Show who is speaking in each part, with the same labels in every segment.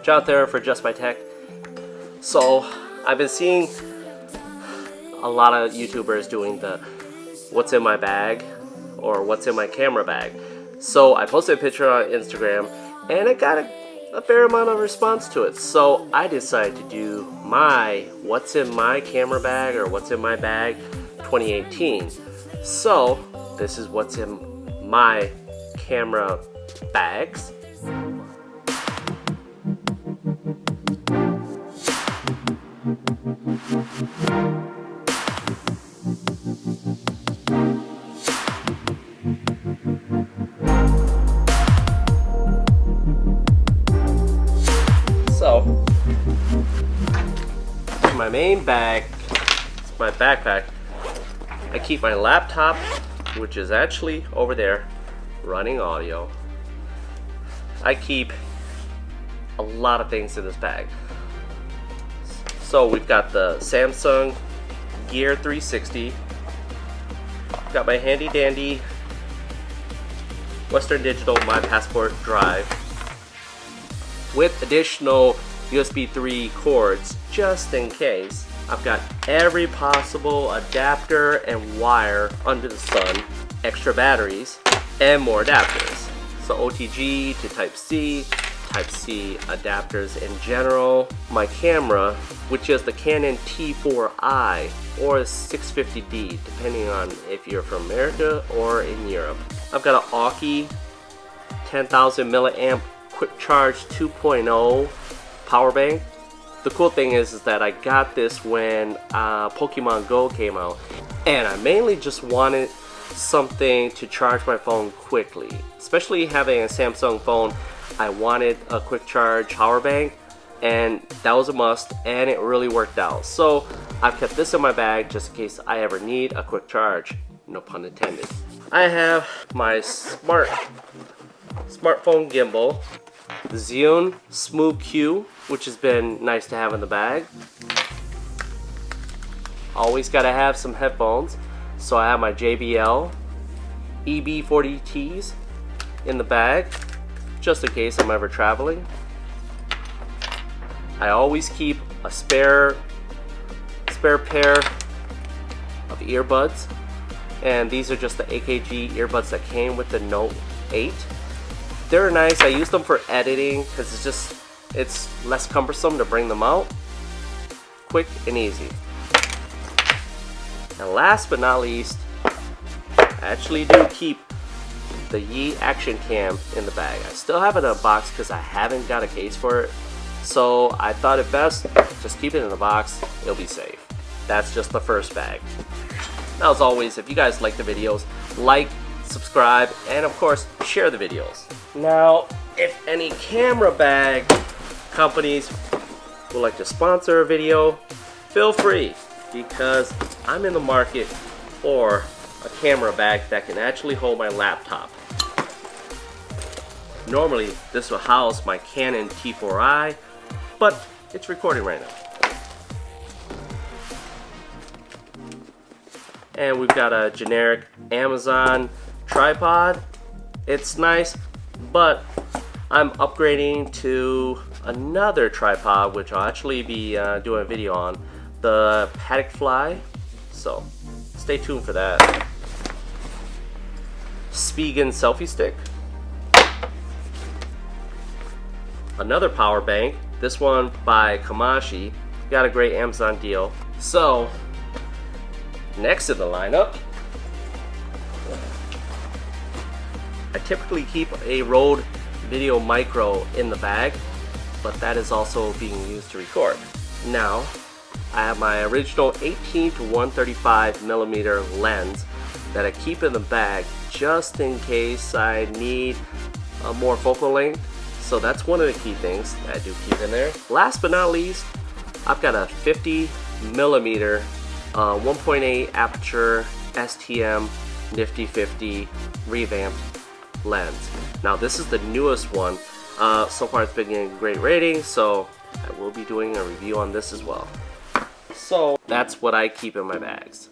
Speaker 1: John there for Just My Tech. So I've been seeing a lot of YouTubers doing the what's in my bag or what's in my camera bag. So I posted a picture on Instagram and it got a fair amount of response to it. So I decided to do my what's in my camera bag or what's in my bag 2018. So this is what's in my camera bags. So, in my main bag, it's my backpack, I keep my laptop, which is actually over there, running audio. I keep a lot of things in this bag. So we've got the Samsung Gear 360, got my handy dandy Western Digital My Passport drive with additional USB 3 cords just in case. I've got every possible adapter and wire under the sun, extra batteries, and more adapters. So OTG to Type-C adapters in general. My camera, which is the Canon T4i or 650D, depending on if you're from America or in Europe. I've got an Aukey 10,000 milliamp quick charge 2.0 power bank. The cool thing is that I got this when Pokemon Go came out, and I mainly just wanted something to charge my phone quickly. Especially having a Samsung phone, I wanted a quick charge power bank, and that was a must, and it really worked out. So I've kept this in my bag just in case I ever need a quick charge, no pun intended. I have my smartphone gimbal, the Xeon Smooth Q, which has been nice to have in the bag. Always gotta have some headphones, so I have my JBL EB40Ts in the bag, just in case I'm ever traveling. I always keep a spare pair of earbuds, and these are just the AKG earbuds that came with the Note 8. They're nice. I use them for editing because it's less cumbersome to bring them out. Quick and easy. And last but not least, I actually do keep the Yi Action Cam in the bag. I still have it in a box because I haven't got a case for it. So I thought it best, just keep it in the box, it'll be safe. That's just the first bag. Now as always, if you guys like the videos, like, subscribe, and of course, share the videos. Now, if any camera bag companies would like to sponsor a video, feel free, because I'm in the market for a camera bag that can actually hold my laptop. Normally, this will house my Canon T4i, but it's recording right now. And we've got a generic Amazon tripod. It's nice, but I'm upgrading to another tripod, which I'll actually be doing a video on, the Paddock Fly. So stay tuned for that. Spigen selfie stick. Another power bank, this one by Kamashi. Got a great Amazon deal. So next in the lineup, I typically keep a Rode Video Micro in the bag, but that is also being used to record. Now, I have my original 18 to 135 millimeter lens that I keep in the bag just in case I need a more focal length. So that's one of the key things that I do keep in there. Last but not least, I've got a 50 millimeter 1.8 aperture STM Nifty 50 revamped lens. Now this is the newest one. So far it's been getting great ratings, so I will be doing a review on this as well. So that's what I keep in my bags.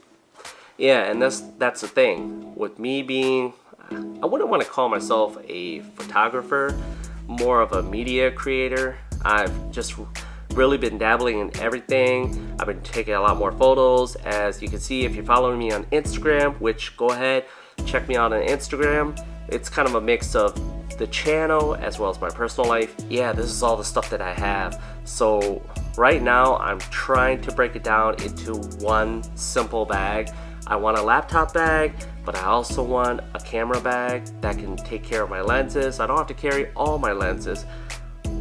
Speaker 1: Yeah, and that's the thing. With me being, I wouldn't want to call myself a photographer, more of a media creator. I've just really been dabbling in everything. I've been taking a lot more photos. As you can see, if you're following me on Instagram, which go ahead, check me out on Instagram. It's kind of a mix of the channel as well as my personal life. Yeah, this is all the stuff that I have. So right now I'm trying to break it down into one simple bag. I want a laptop bag, but I also want a camera bag that can take care of my lenses. I don't have to carry all my lenses,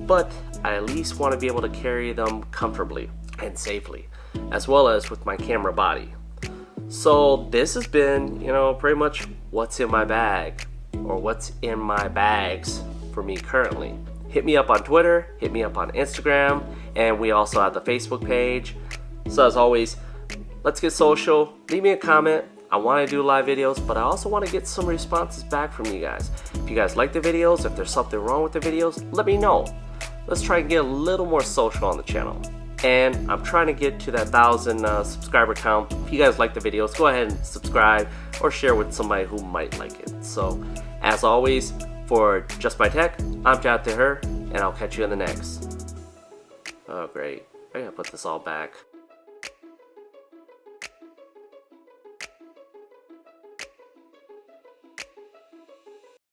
Speaker 1: but I at least want to be able to carry them comfortably and safely, as well as with my camera body. So this has been, pretty much what's in my bag, or what's in my bags for me currently. Hit me up on Twitter, hit me up on Instagram, and we also have the Facebook page. So as always, let's get social. Leave me a comment. I want to do live videos, but I also want to get some responses back from you guys. If you guys like the videos, if there's something wrong with the videos, let me know. Let's try and get a little more social on the channel. And I'm trying to get to that 1,000 subscriber count. If you guys like the videos, go ahead and subscribe or share with somebody who might like it. So, as always, for Just My Tech, I'm Jonathan Her, and I'll catch you in the next. Oh, great. I gotta put this all back.